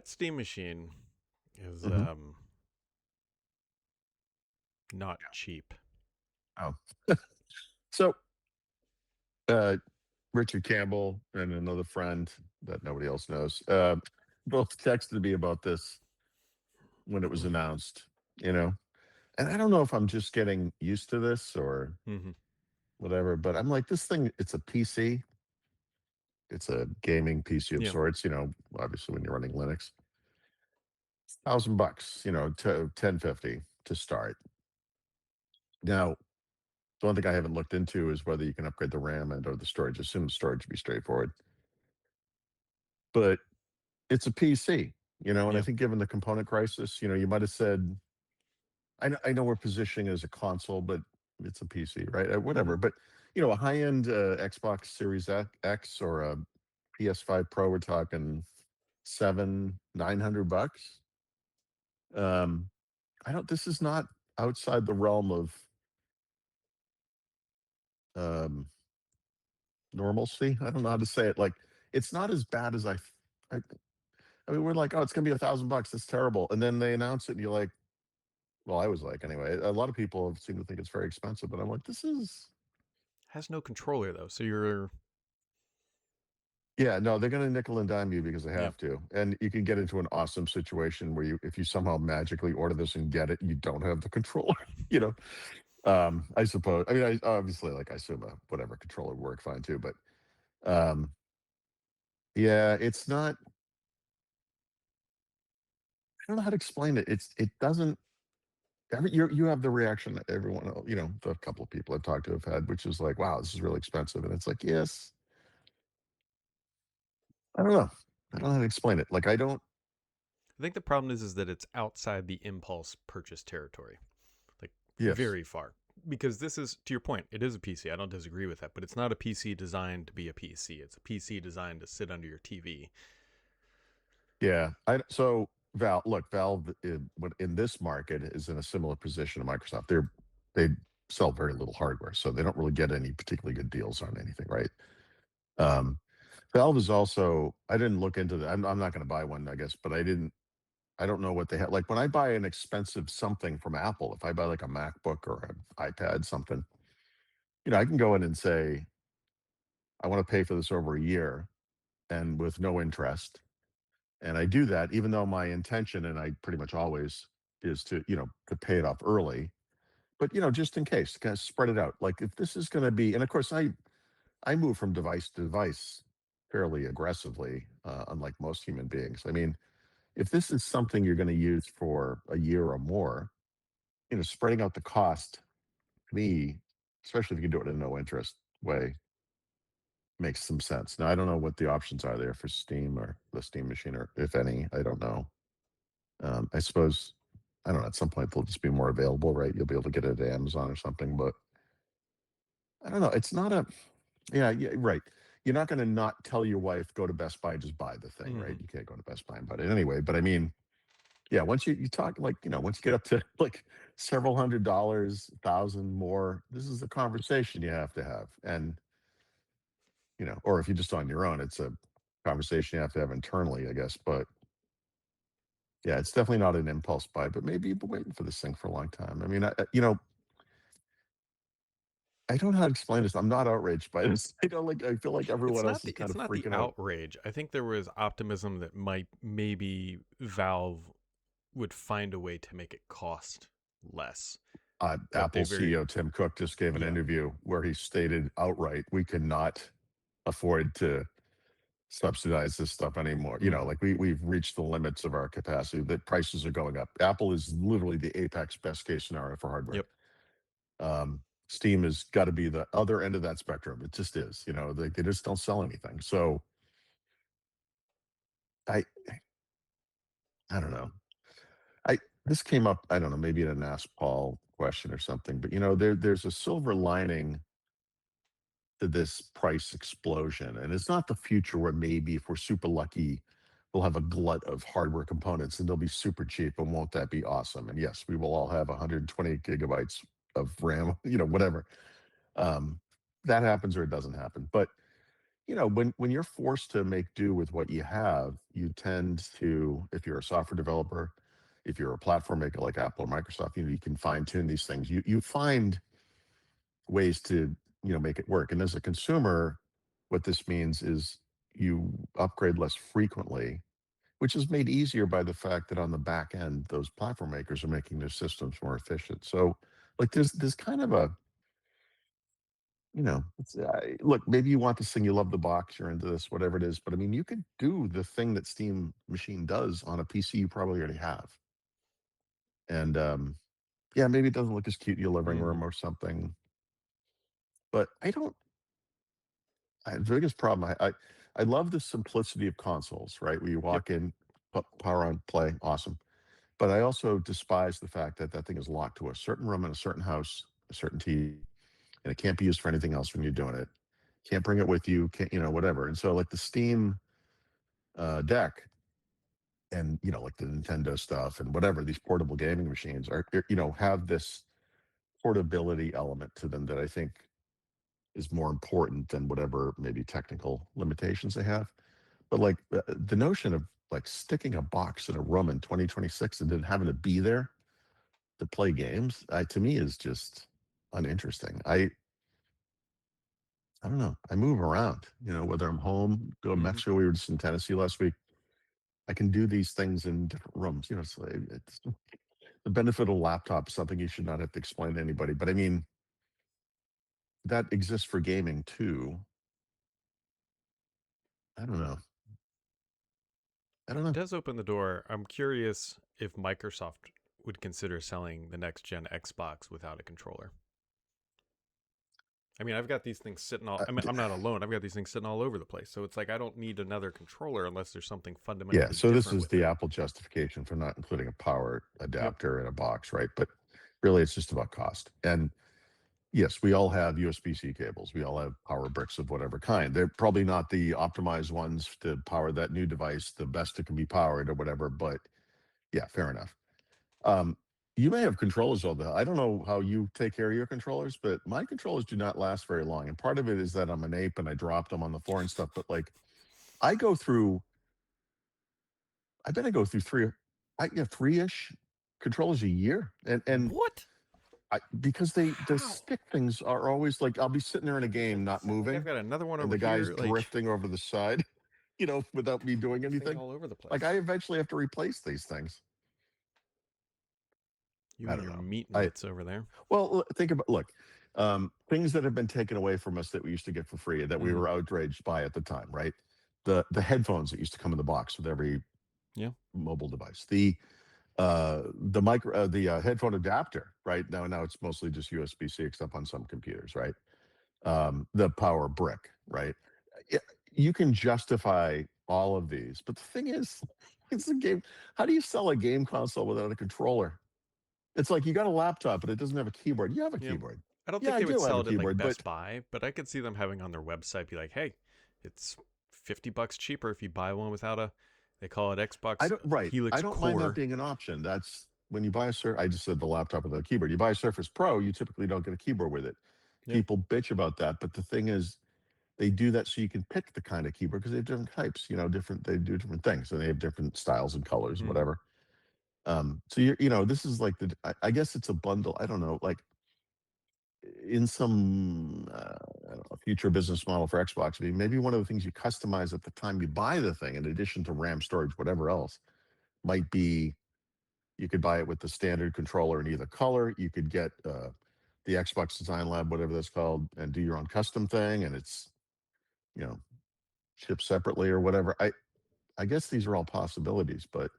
That Steam machine is Mhm. not cheap. Oh. So, uh, Richard Campbell and another friend that nobody else knows, both texted me about this when it was announced, you know? And I don't know if I'm just getting used to this or Hmm. whatever, but I'm like, this thing, it's a PC. It's a gaming PC of Yeah. sorts, obviously when you're running Linux. $1,000, to 1050 to start. Now, the one thing I haven't looked into is whether you can upgrade the RAM and or the storage. Assume storage would be straightforward. But it's a PC, and I Yeah. think given the component crisis, you might have said, I know we're positioning it as a console, but it's a PC, right? Hmm. Whatever. But a high-end Xbox Series X or a PS5 Pro, we're talking 900 bucks. Um, I don't. This is not outside the realm of um, normalcy. I don't know how to say it. Like, it's not as bad as I, I mean, we're like, oh, it's gonna be $1,000 bucks. That's terrible. And then they announce it, and you're like, well, I was like, anyway. A lot of people seem to think it's very expensive, but I'm like, this is. Has no controller though, so you're Yeah, no, they're gonna nickel and dime you because they yeah. have to. And you can get into an awesome situation where if you somehow magically order this and get it, you don't have the controller. you know. I suppose. I mean, I obviously like I assume a whatever controller would work fine too, but um, yeah, it's not. I don't know how to explain it. It doesn't. You have the reaction that everyone, the couple of people I've talked to have had, which is like, wow, this is really expensive, and it's like, yes, I don't know. I don't know how to explain it. Like, I don't. I think the problem is that it's outside the impulse purchase territory, like Yes. very far. Because this is, to your point, it is a PC. I don't disagree with that, but it's not a PC designed to be a PC. It's a PC designed to sit under your TV. Yeah. So Valve in this market is in a similar position to Microsoft. They sell very little hardware, so they don't really get any particularly good deals on anything, right? Um, Valve is also. I didn't look into that. I'm not going to buy one, I guess, but I didn't. I don't know what they have. Like when I buy an expensive something from Apple, if I buy like a MacBook or an iPad, something, I can go in and say, I want to pay for this over a year and with no interest. And I do that, even though my intention, and I pretty much always is to pay it off early. But just in case, to kind of spread it out. Like if this is going to be, and of course I move from device to device fairly aggressively, unlike most human beings. I mean, if this is something you're going to use for a year or more, spreading out the cost to me, especially if you can do it in a no interest way, makes some sense. Now I don't know what the options are there for Steam or the Steam machine, or if any. I don't know. I suppose I don't know. At some point, they'll just be more available, right? You'll be able to get it at Amazon or something. But I don't know. It's not a. Yeah, yeah, right. You're not going to not tell your wife go to Best Buy, just buy the thing, Hmm. right? You can't go to Best Buy and buy it anyway. But I mean, yeah, once you talk like once you get up to like several $100s, thousand more, this is a conversation you have to have, and or if you're just on your own, it's a conversation you have to have internally, I guess. But yeah, it's definitely not an impulse buy. But maybe you've been waiting for this thing for a long time. I mean, I don't know how to explain this. I'm not outraged by this. I don't like. I feel like everyone else is kind It's of not the freaking out. outrage. I think there was optimism that might maybe Valve would find a way to make it cost less. But they Apple very CEO Tim Cook just gave an yeah. interview where he stated outright, "We cannot afford to subsidize this stuff anymore. Hmm. Like we've reached the limits of our capacity. The prices are going up. Apple is literally the apex best case scenario for hardware. Yep. Steam has got to be the other end of that spectrum. It just is. They just don't sell anything. So I I don't know. I This came up. I don't know. Maybe in an Ask Paul question or something. But there's a silver lining to this price explosion. And it's not the future where maybe if we're super lucky, we'll have a glut of hardware components and they'll be super cheap. And won't that be awesome? And yes, we will all have 120 gigabytes of RAM, whatever. Um, that happens or it doesn't happen. But when you're forced to make do with what you have, you tend to, if you're a software developer, if you're a platform maker like Apple or Microsoft, you can fine tune these things. You find ways to make it work. And as a consumer, what this means is you upgrade less frequently, which is made easier by the fact that on the back end, those platform makers are making their systems more efficient. So, like, there's kind of a look, maybe you want this thing, you love the box, you're into this, whatever it is. But I mean, you could do the thing that Steam Machine does on a PC you probably already have. And yeah, maybe it doesn't look as cute in your living Hmm. room or something. But I don't. The biggest problem, I love the simplicity of consoles, right? Where you Yep. walk in, power on, play, awesome. But I also despise the fact that that thing is locked to a certain room in a certain house, a certain TV, and it can't be used for anything else when you're doing it. Can't bring it with you, can't, whatever. And so, like the Steam Deck and, like the Nintendo stuff and whatever, these portable gaming machines have this portability element to them that I think is more important than whatever maybe technical limitations they have. But like the notion of like sticking a box in a room in 2026 and then having to be there to play games, to me is just uninteresting. I don't know. I move around, whether I'm home, go to Hmm. Mexico. We were just in Tennessee last week. I can do these things in different rooms. So it's the benefit of a laptop is something you should not have to explain to anybody. But I mean, that exists for gaming too. I don't know. I don't It know. does open the door. I'm curious if Microsoft would consider selling the next gen Xbox without a controller. I mean, I've got these things sitting all. I mean, D- I'm not alone. I've got these things sitting all over the place. So it's like I don't need another controller unless there's something yeah. fundamentally So this different is with the it. Apple justification for not including a power Yep. adapter in a box, right? But really, it's just about cost. And yes, we all have USB-C cables. We all have power bricks of whatever kind. They're probably not the optimized ones to power that new device, the best it can be powered or whatever. But yeah, fair enough. Um, you may have controllers, although I don't know how you take care of your controllers, but my controllers do not last very long. And part of it is that I'm an ape and I dropped them on the floor and stuff. But like, I go through, I bet I go through three-ish controllers a year, and What? because the How? stick things are always like I'll be sitting there in a game not Like I've moving, got another one and over the guy's here. Like drifting over the side, without me doing things anything. all over the Like I place. eventually have to replace these things. You I and don't your know. meat I mitts over there. Well, think about look, things that have been taken away from us that we used to get for free that we Hmm. were outraged by at the time, right? The headphones that used to come in the box with every Yeah. mobile device, the headphone adapter, right? Now it's mostly just USB-C, except on some computers, right? The power brick, right? Yeah, you can justify all of these, but the thing is, it's a game. How do you sell a game console without a controller? It's like you got a laptop, but it doesn't have a keyboard. You have a Yeah. keyboard. I don't Yeah, think I they would do have sell a it at like keyboard, Best but Buy, but I could see them having on their website be like, "Hey, it's $50 cheaper if you buy one without a." They call it I Xbox don't. Right, I Helix don't mind that Core. being an option. That's when you buy a I just said the laptop with a keyboard. You buy a Surface Pro, you typically don't get a keyboard with it. Yep. People bitch about that, but the thing is, they do that so you can pick the kind of keyboard because they have different types. Different. They do different things, and they have different styles and colors and Hmm. whatever. So this is like I guess it's a bundle. I don't know, like in some I don't know, future business model for Xbox, maybe one of the things you customize at the time you buy the thing, in addition to RAM, storage, whatever else, might be you could buy it with the standard controller in either color. You could get the Xbox Design Lab, whatever that's called, and do your own custom thing, and it's you know shipped separately or whatever. I guess these are all possibilities, but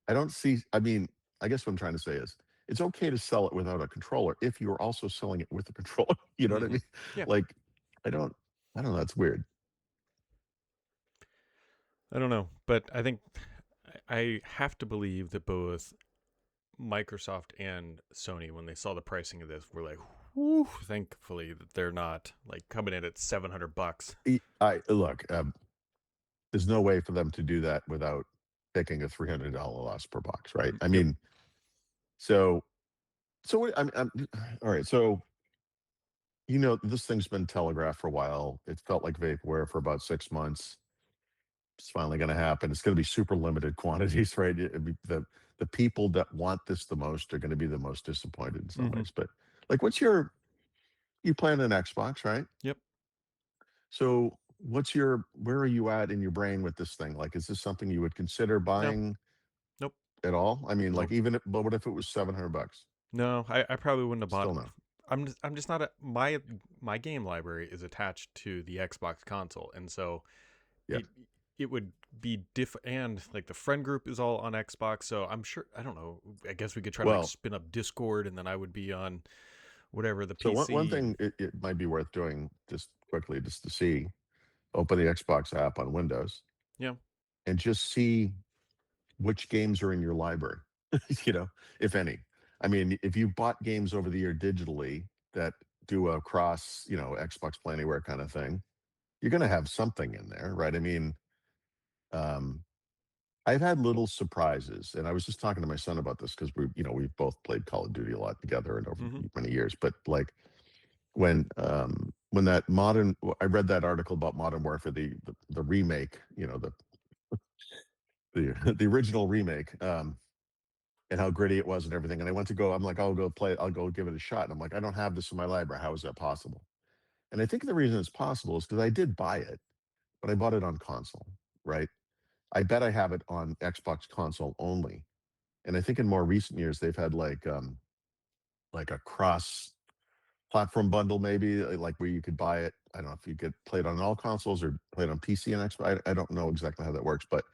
I don't see. I mean, I guess what I'm trying to say is it's okay to sell it without a controller if you're also selling it with a controller. You know what I Hmm. mean? Yeah. Like, I don't. I don't know. That's weird. I don't know, but I think I have to believe that both Microsoft and Sony, when they saw the pricing of this, were like, "Whew!" Thankfully that they're not like coming in at $700. I look. There's no way for them to do that without taking a $300 loss per box, right? I Yep. mean, so what, all right. So this thing's been telegraphed for a while. It felt like vaporware for about 6 months. It's finally going to happen. It's going to be super limited quantities, right? The people that want this the most are going to be the most disappointed in some Mm-hmm. ways. But like, you playing an Xbox, right? Yep. So where are you at in your brain with this thing? Like, is this something you would consider No. buying Nope. at all? I mean, like, Nope. but what if it was $700? No, I probably wouldn't have bought. Still no. I'm just not my game library is attached to the Xbox console, and so Yeah. it it would be and like the friend group is all on Xbox, so I'm sure I don't know. I guess we could try to like Well, spin up Discord, and then I would be on whatever the so one PC. thing it might be worth doing just quickly, just to see, open the Xbox app on Windows Yeah. and just see which games are in your library, you know, if any. I mean, if you bought games over the year digitally that do a cross, Xbox Play Anywhere kind of thing, you're going to have something in there, right? I mean, um, I've had little surprises, and I was just talking to my son about this because we've both played Call of Duty a lot together and over Mm-hmm. many years. But like when I read that article about Modern Warfare, the remake, the original remake, and how gritty it was and everything. And I went to go, I'm like, I'll go play it, I'll go give it a shot. And I'm like, I don't have this in my library. How is that possible? And I think the reason it's possible is because I did buy it, but I bought it on console, right? I bet I have it on Xbox console only. And I think in more recent years they've had like a cross platform bundle, maybe like where you could buy it. I don't know if you could play it on all consoles or play it on PC and Xbox. I don't know exactly how that works, but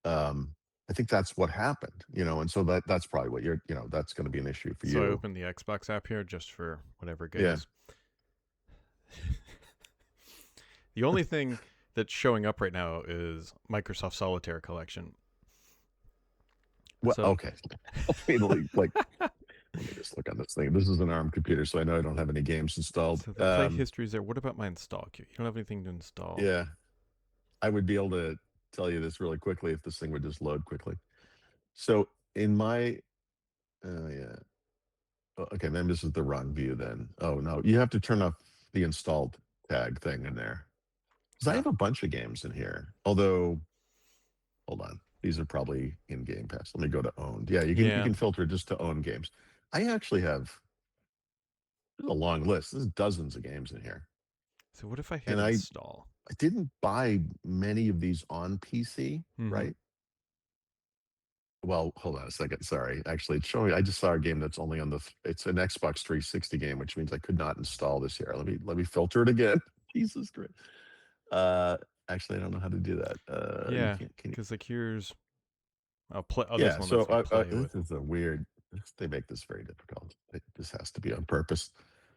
um I think that's what happened, and so that's probably what that's going to be an issue for So I you. opened the Xbox app here just for whatever Yeah. games. The only thing that's showing up right now is Microsoft Solitaire Collection. Well, So okay. Like, let me just look on this thing. This is an ARM computer, so I know I don't have any games installed. so the play history is there. What about my install queue? You don't have anything to install. Yeah, I would be able to tell you this really quickly if this thing would just load quickly. So in my, yeah. Okay, then this is the wrong view then. Oh no, you have to turn off the installed tag thing in there. Because I Ah, have a bunch of games in here. Although, hold on, these are probably in Game Pass. Let me go to owned. Yeah, you yeah. can filter just to own games. I actually have a long list. There's dozens of games in here, So what if I hit and I install? I didn't buy many of these on PC, Mm-hmm. right? Well, hold on a second. Sorry. Actually, it's showing. I just saw a game that's only on it's an Xbox 360 game, which means I could not install this here. Let me filter it again. Jesus Christ. Uh, actually, I don't know how to do that. You Yeah, can't. Can you? because like here's I'll play. Oh, this Yeah. one So lets me play this with. is a weird. They make this very difficult. This has to be on purpose.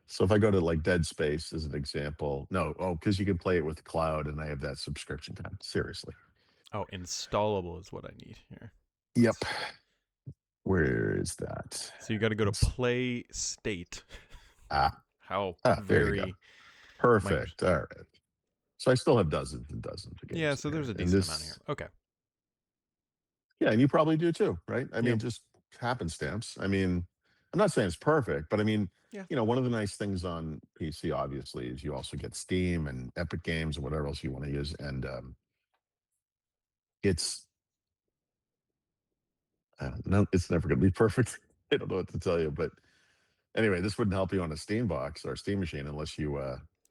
So if I go to like Dead Space as an example, no, because you can play it with cloud, and I have that subscription. God, seriously. Oh, installable is what I need here. Yep. Where is that? So you got to go to play state. Ah, How there you go. very Microsoft. Perfect. All right. So I still have dozens and dozens of Yeah, games so in there's here. a And decent amount here. this, Okay. yeah, and you probably do too, right? I mean, Yep. just happenstance. I mean, I'm not saying it's perfect, but I mean, Yeah. one of the nice things on PC, obviously, is you also get Steam and Epic Games and whatever else you want to use. And it's, I don't know, it's never going to be perfect. I don't know what to tell you. But anyway, this wouldn't help you on a Steam box or Steam machine unless you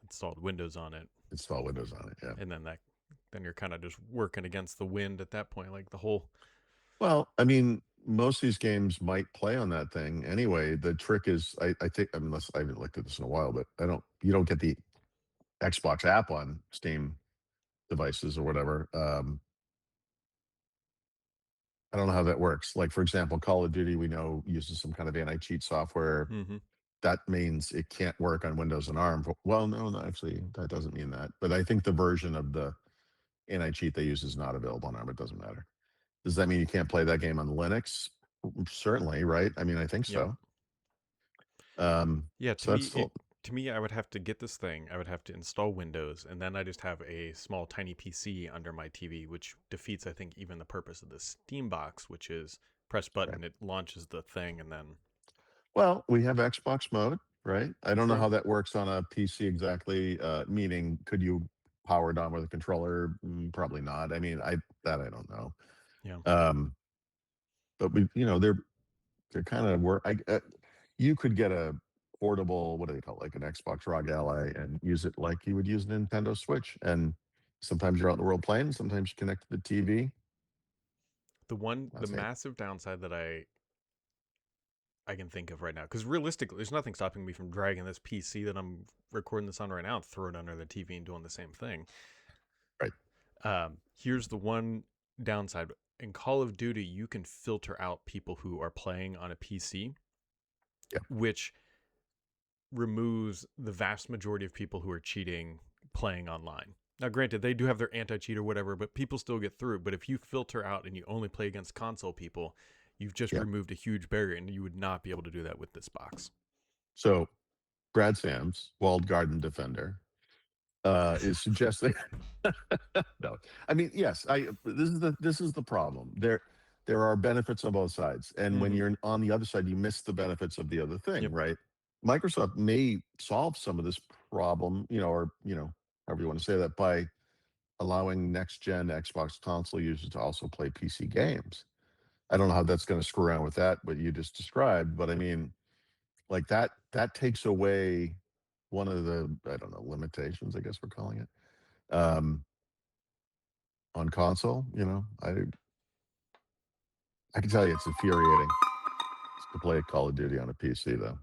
Installed Windows on it, install Windows on it. Yeah. and then you're kind of just working against the wind at that point. Like the whole. Well, I mean, most of these games might play on that thing anyway. The trick is, I think, I mean, unless I haven't looked at this in a while, but you don't get the Xbox app on Steam devices or whatever. I don't know how that works. Like, for example, Call of Duty, we know uses some kind of anti-cheat software. Mm-hmm. That means it can't work on Windows and ARM. Well, no, actually, that doesn't mean that. But I think the version of the anti-cheat they use is not available on ARM. It doesn't matter. Does that mean you can't play that game on Linux? Certainly, right? I mean, I think Yep. so. Yeah. So that's still To me, I would have to get this thing. I would have to install Windows, and then I just have a small, tiny PC under my TV, which defeats, I think, even the purpose of the Steam box, which is press okay. button, it launches the thing, and then Well, we have Xbox mode, right? I don't know True. how that works on a PC exactly. Meaning, could you power it on with a controller? Probably not. I mean, I don't know. Yeah. Um, but they're kind of work. You could get a portable, what do they call it, like an Xbox ROG Ally, and use it like you would use a Nintendo Switch. And sometimes you're out in the world playing. Sometimes you connect to the TV. The That's it. massive downside that I can think of right now, because realistically, there's nothing stopping me from dragging this PC that I'm recording this on right now and throwing it under the TV and doing the same thing. Right. Here's the one downside: in Call of Duty, you can filter out people who are playing on a PC, Yeah. which removes the vast majority of people who are cheating playing online. Now, granted, they do have their anti-cheat or whatever, but people still get through. But if you filter out and you only play against console people, you've just Yeah. removed a huge barrier, and you would not be able to do that with this box. So Brad Sams, walled garden defender, is suggesting. No, I mean, yes. This is the problem. There are benefits on both sides, and when Mm-hmm. you're on the other side, you miss the benefits of the other thing, Yep. right? Microsoft may solve some of this problem, or however you want to say that, by allowing next gen Xbox console users to also play PC games. I don't know how that's going to screw around with that, what you just described, but I mean, like that takes away one of the, I don't know, limitations, I guess we're calling it, on console. I can tell you it's infuriating to play Call of Duty on a PC though.